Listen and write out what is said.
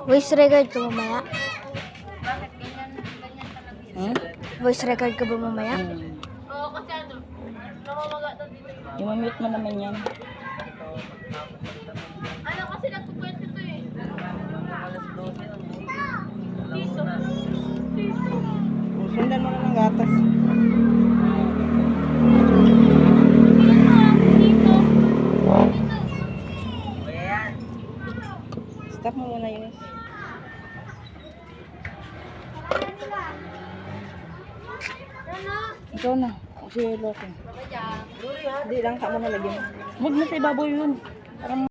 Voice record ka mamaya? Bakit ganyan talaga yun? Hmm? Voice record ka ba mamaya? Oo, kasi namamaga daw dito yung... I-mute mo naman yan. Ano kasi nagpupunta ito eh. Dito. Dito. Sundan mo na ng gatas. Dito. Stop mo muna yun. Ikaw na. Kasi lokin. Hindi lang ka mo nalagyan. Huwag na sa ibabaw yun. Parang